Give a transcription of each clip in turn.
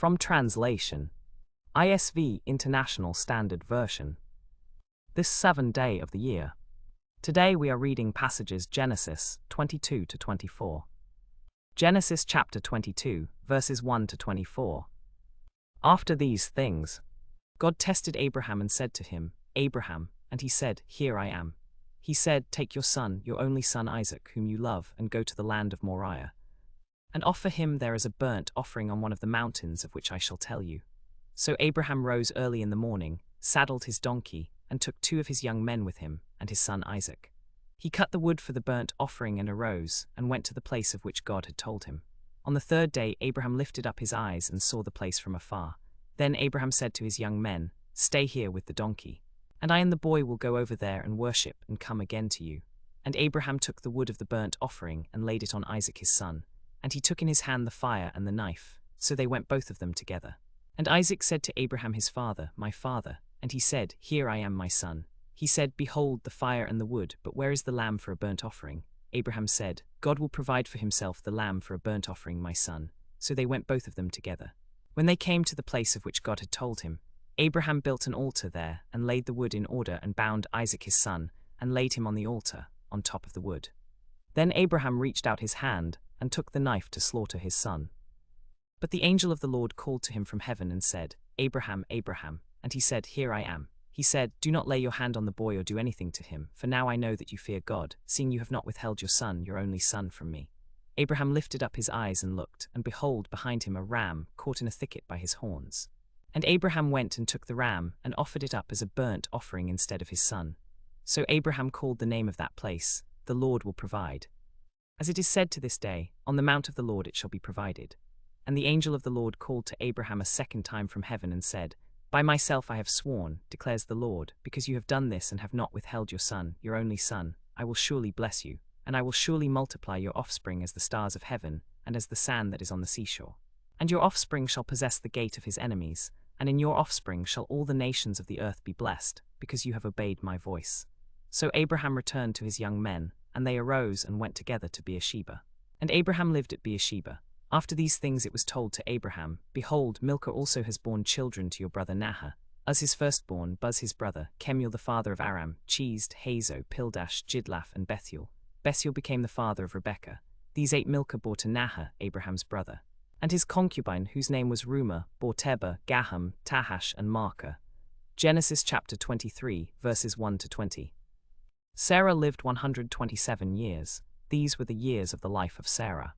From translation, ISV International Standard Version. This 7th day of the year. Today we are reading passages Genesis 22 to 24. Genesis chapter 22, verses 1 to 24. After these things, God tested Abraham and said to him, Abraham, and he said, Here I am. He said, Take your son, your only son Isaac, whom you love, and go to the land of Moriah, and offer him there as a burnt offering on one of the mountains of which I shall tell you. So Abraham rose early in the morning, saddled his donkey, and took 2 of his young men with him, and his son Isaac. He cut the wood for the burnt offering and arose, and went to the place of which God had told him. On the 3rd day Abraham lifted up his eyes and saw the place from afar. Then Abraham said to his young men, Stay here with the donkey, and I and the boy will go over there and worship and come again to you. And Abraham took the wood of the burnt offering and laid it on Isaac his son, and he took in his hand the fire and the knife, so they went both of them together. And Isaac said to Abraham his father, My father, and he said, Here I am, my son. He said, Behold the fire and the wood, but where is the lamb for a burnt offering? Abraham said, God will provide for himself the lamb for a burnt offering, my son. So they went both of them together. When they came to the place of which God had told him, Abraham built an altar there, and laid the wood in order, and bound Isaac his son, and laid him on the altar, on top of the wood. Then Abraham reached out his hand, and took the knife to slaughter his son. But the angel of the Lord called to him from heaven and said, Abraham, Abraham. And he said, Here I am. He said, Do not lay your hand on the boy or do anything to him, for now I know that you fear God, seeing you have not withheld your son, your only son, from me. Abraham lifted up his eyes and looked, and behold, behind him a ram, caught in a thicket by his horns. And Abraham went and took the ram, and offered it up as a burnt offering instead of his son. So Abraham called the name of that place, The Lord will provide. As it is said to this day, On the mount of the Lord it shall be provided. And the angel of the Lord called to Abraham a 2nd time from heaven and said, By myself I have sworn, declares the Lord, because you have done this and have not withheld your son, your only son, I will surely bless you, and I will surely multiply your offspring as the stars of heaven, and as the sand that is on the seashore. And your offspring shall possess the gate of his enemies, and in your offspring shall all the nations of the earth be blessed, because you have obeyed my voice. So Abraham returned to his young men, and they arose and went together to Beersheba. And Abraham lived at Beersheba. After these things it was told to Abraham, Behold, Milcah also has borne children to your brother Nahor, Uz his firstborn, Buz his brother, Kemuel the father of Aram, Chesed, Hazo, Pildash, Jidlaph, and Bethuel. Bethuel became the father of Rebekah. These 8 Milcah bore to Nahor, Abraham's brother. And his concubine, whose name was Reumah, bore Tebah, Gaham, Tahash, and Maacah. Genesis chapter 23, verses 1 to 20. Sarah lived 127 years. These were the years of the life of Sarah.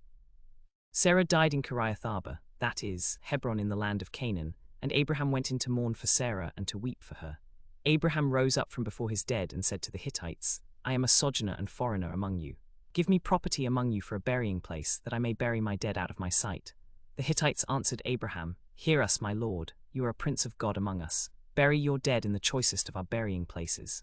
Sarah died in Kiriath-arba, that is, Hebron in the land of Canaan, and Abraham went in to mourn for Sarah and to weep for her. Abraham rose up from before his dead and said to the Hittites, I am a sojourner and foreigner among you. Give me property among you for a burying place, that I may bury my dead out of my sight. The Hittites answered Abraham, Hear us, my lord, you are a prince of God among us. Bury your dead in the choicest of our burying places.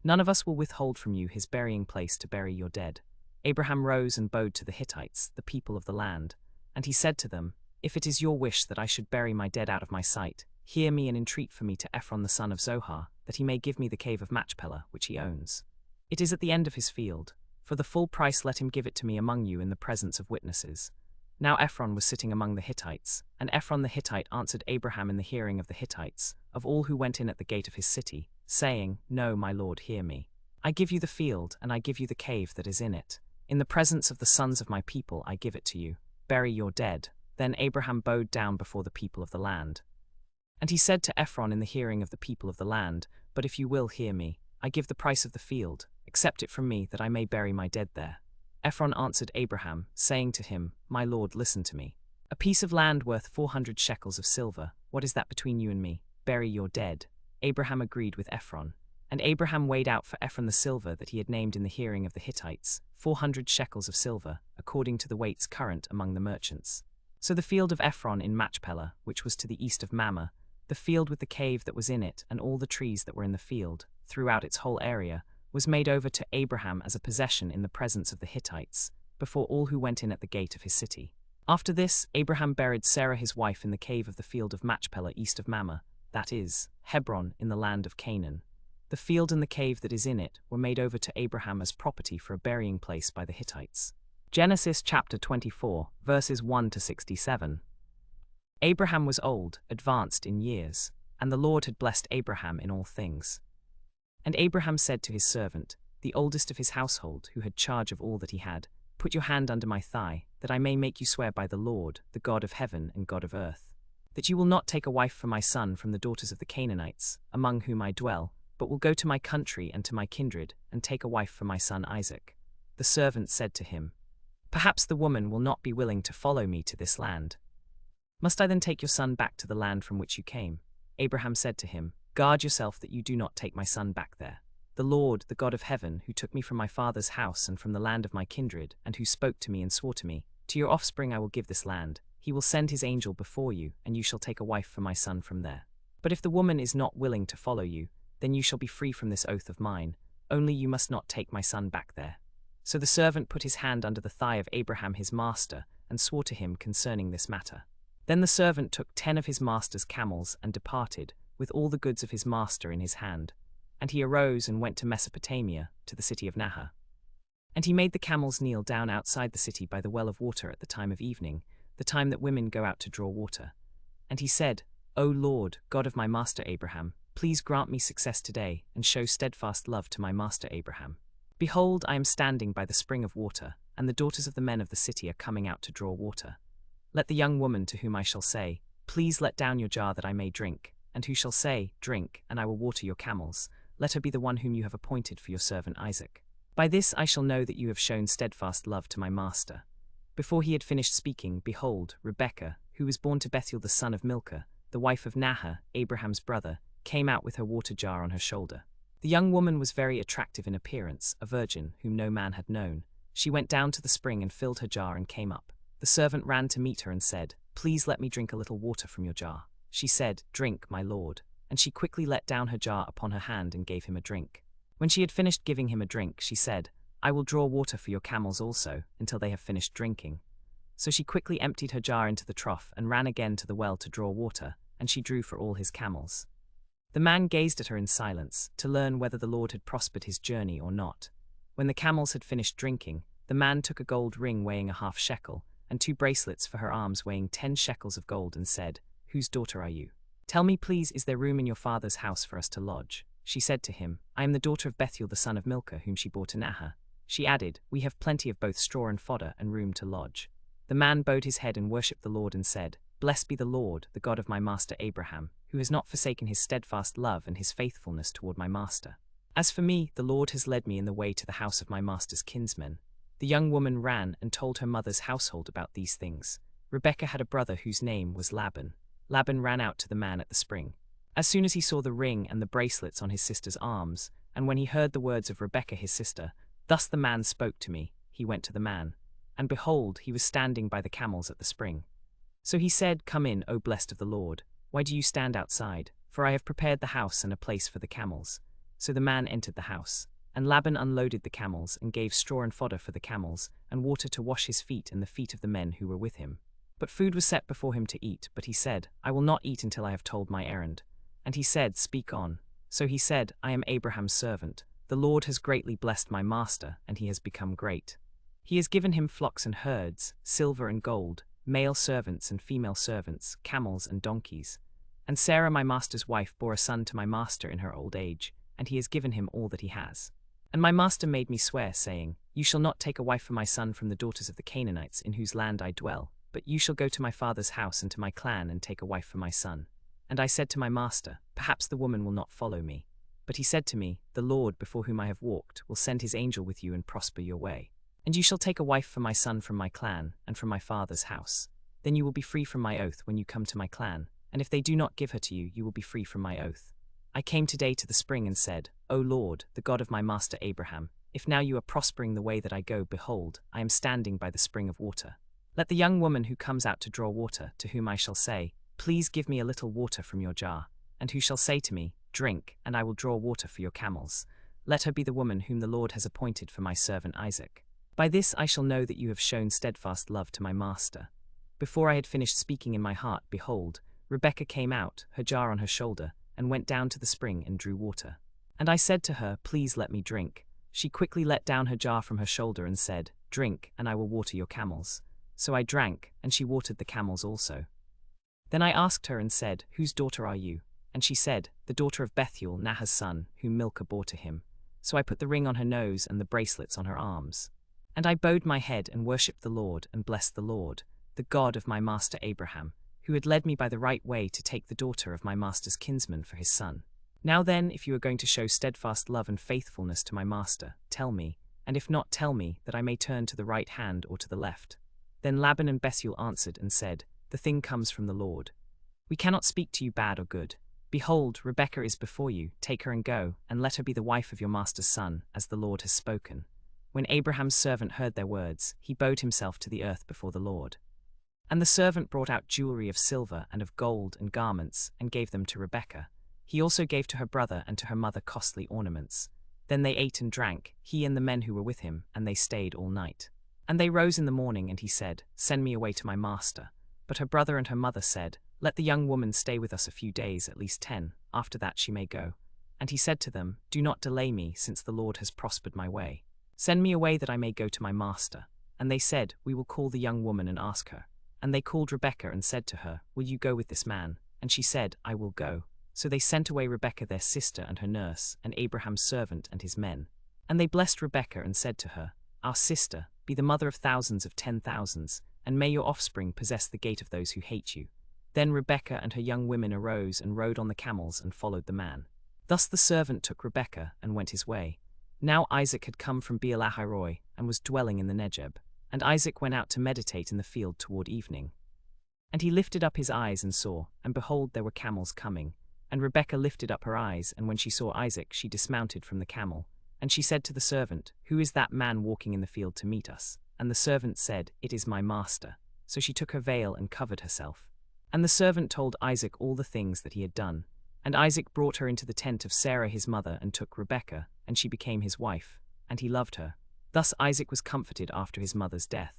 None of us will withhold from you his burying place to bury your dead. Abraham rose and bowed to the Hittites, the people of the land. And he said to them, If it is your wish that I should bury my dead out of my sight, hear me and entreat for me to Ephron the son of Zohar, that he may give me the cave of Machpelah, which he owns. It is at the end of his field. For the full price let him give it to me among you in the presence of witnesses. Now Ephron was sitting among the Hittites, and Ephron the Hittite answered Abraham in the hearing of the Hittites, of all who went in at the gate of his city, saying, No, my lord, hear me. I give you the field, and I give you the cave that is in it. In the presence of the sons of my people I give it to you. Bury your dead. Then Abraham bowed down before the people of the land. And he said to Ephron in the hearing of the people of the land, But if you will hear me, I give the price of the field, accept it from me, that I may bury my dead there. Ephron answered Abraham, saying to him, My lord, listen to me. A piece of land worth 400 shekels of silver, what is that between you and me? Bury your dead. Abraham agreed with Ephron. And Abraham weighed out for Ephron the silver that he had named in the hearing of the Hittites, 400 shekels of silver, according to the weights current among the merchants. So the field of Ephron in Machpelah, which was to the east of Mamre, the field with the cave that was in it, and all the trees that were in the field, throughout its whole area, was made over to Abraham as a possession in the presence of the Hittites, before all who went in at the gate of his city. After this, Abraham buried Sarah his wife in the cave of the field of Machpelah east of Mamre, that is, Hebron in the land of Canaan. The field and the cave that is in it were made over to Abraham as property for a burying place by the Hittites. Genesis chapter 24, verses 1 to 67. Abraham was old, advanced in years, and the Lord had blessed Abraham in all things. And Abraham said to his servant, the oldest of his household, who had charge of all that he had, "Put your hand under my thigh, that I may make you swear by the Lord, the God of heaven and God of earth, that you will not take a wife for my son from the daughters of the Canaanites, among whom I dwell, but will go to my country and to my kindred, and take a wife for my son Isaac." The servant said to him, "Perhaps the woman will not be willing to follow me to this land. Must I then take your son back to the land from which you came?" Abraham said to him, "Guard yourself that you do not take my son back there. The Lord, the God of heaven, who took me from my father's house and from the land of my kindred, and who spoke to me and swore to me, 'To your offspring I will give this land,' he will send his angel before you, and you shall take a wife for my son from there. But if the woman is not willing to follow you, then you shall be free from this oath of mine, only you must not take my son back there." So the servant put his hand under the thigh of Abraham his master, and swore to him concerning this matter. Then the servant took 10 of his master's camels and departed, with all the goods of his master in his hand. And he arose and went to Mesopotamia, to the city of Nahor. And he made the camels kneel down outside the city by the well of water at the time of evening, the time that women go out to draw water. And he said, "O Lord, God of my master Abraham, please grant me success today, and show steadfast love to my master Abraham. Behold, I am standing by the spring of water, and the daughters of the men of the city are coming out to draw water. Let the young woman to whom I shall say, 'Please let down your jar that I may drink,' and who shall say, 'Drink, and I will water your camels,' let her be the one whom you have appointed for your servant Isaac. By this I shall know that you have shown steadfast love to my master." Before he had finished speaking, behold, Rebekah, who was born to Bethuel the son of Milcah, the wife of Nahor, Abraham's brother, came out with her water jar on her shoulder. The young woman was very attractive in appearance, a virgin, whom no man had known. She went down to the spring and filled her jar and came up. The servant ran to meet her and said, "Please let me drink a little water from your jar." She said, "Drink, my lord." And she quickly let down her jar upon her hand and gave him a drink. When she had finished giving him a drink, she said, "I will draw water for your camels also, until they have finished drinking." So she quickly emptied her jar into the trough and ran again to the well to draw water, and she drew for all his camels. The man gazed at her in silence, to learn whether the Lord had prospered his journey or not. When the camels had finished drinking, the man took a gold ring weighing a half shekel, and 2 bracelets for her arms weighing 10 shekels of gold, and said, "Whose daughter are you? Tell me, please, is there room in your father's house for us to lodge?" She said to him, "I am the daughter of Bethuel the son of Milcah, whom she bore to Nahor." She added, "We have plenty of both straw and fodder, and room to lodge." The man bowed his head and worshipped the Lord and said, "Blessed be the Lord, the God of my master Abraham, who has not forsaken his steadfast love and his faithfulness toward my master. As for me, the Lord has led me in the way to the house of my master's kinsmen." The young woman ran and told her mother's household about these things. Rebekah had a brother whose name was Laban. Laban ran out to the man at the spring. As soon as he saw the ring and the bracelets on his sister's arms, and when he heard the words of Rebekah his sister, "Thus the man spoke to me," he went to the man. And behold, he was standing by the camels at the spring. So he said, "Come in, O blessed of the Lord. Why do you stand outside? For I have prepared the house and a place for the camels." So the man entered the house. And Laban unloaded the camels, and gave straw and fodder for the camels, and water to wash his feet and the feet of the men who were with him. But food was set before him to eat, but he said, "I will not eat until I have told my errand." And he said, "Speak on." So he said, "I am Abraham's servant. The Lord has greatly blessed my master, and he has become great. He has given him flocks and herds, silver and gold, male servants and female servants, camels and donkeys. And Sarah my master's wife bore a son to my master in her old age, and he has given him all that he has. And my master made me swear, saying, 'You shall not take a wife for my son from the daughters of the Canaanites in whose land I dwell, but you shall go to my father's house and to my clan and take a wife for my son.' And I said to my master, 'Perhaps the woman will not follow me.' But he said to me, 'The Lord, before whom I have walked, will send his angel with you and prosper your way. And you shall take a wife for my son from my clan and from my father's house. Then you will be free from my oath when you come to my clan, and if they do not give her to you, you will be free from my oath.' I came today to the spring and said, 'O Lord, the God of my master Abraham, if now you are prospering the way that I go, behold, I am standing by the spring of water. Let the young woman who comes out to draw water, to whom I shall say, "Please give me a little water from your jar," and who shall say to me, "Drink, and I will draw water for your camels," let her be the woman whom the Lord has appointed for my servant Isaac. By this I shall know that you have shown steadfast love to my master." Before I had finished speaking in my heart, behold, Rebekah came out, her jar on her shoulder, and went down to the spring and drew water. And I said to her, "Please let me drink." She quickly let down her jar from her shoulder and said, "Drink, and I will water your camels." So I drank, and she watered the camels also. Then I asked her and said, Whose daughter are you? And she said, The daughter of Bethuel, Nahor's son, whom Milcah bore to him. So I put the ring on her nose and the bracelets on her arms. And I bowed my head and worshipped the Lord and blessed the Lord, the God of my master Abraham, who had led me by the right way to take the daughter of my master's kinsman for his son. Now then, if you are going to show steadfast love and faithfulness to my master, tell me, and if not, tell me, that I may turn to the right hand or to the left. Then Laban and Bethuel answered and said, The thing comes from the Lord. We cannot speak to you bad or good. Behold, Rebekah is before you, take her and go, and let her be the wife of your master's son, as the Lord has spoken. When Abraham's servant heard their words, he bowed himself to the earth before the Lord. And the servant brought out jewelry of silver and of gold and garments, and gave them to Rebekah. He also gave to her brother and to her mother costly ornaments. Then they ate and drank, he and the men who were with him, and they stayed all night. And they rose in the morning, and he said, Send me away to my master. But her brother and her mother said, Let the young woman stay with us a few days, at least 10, after that she may go. And he said to them, Do not delay me, since the Lord has prospered my way. Send me away that I may go to my master. And they said, We will call the young woman and ask her. And they called Rebekah and said to her, Will you go with this man? And she said, I will go. So they sent away Rebekah their sister and her nurse, and Abraham's servant and his men. And they blessed Rebekah and said to her, Our sister, be the mother of thousands of 10,000s, and may your offspring possess the gate of those who hate you. Then Rebekah and her young women arose and rode on the camels and followed the man. Thus the servant took Rebekah and went his way. Now Isaac had come from Beer-lahai-roi and was dwelling in the Negeb. And Isaac went out to meditate in the field toward evening. And he lifted up his eyes and saw, and behold, there were camels coming. And Rebekah lifted up her eyes, and when she saw Isaac, she dismounted from the camel. And she said to the servant, Who is that man walking in the field to meet us? And the servant said, It is my master. So she took her veil and covered herself. And the servant told Isaac all the things that he had done. And Isaac brought her into the tent of Sarah his mother, and took Rebekah, and she became his wife. And he loved her. Thus Isaac was comforted after his mother's death.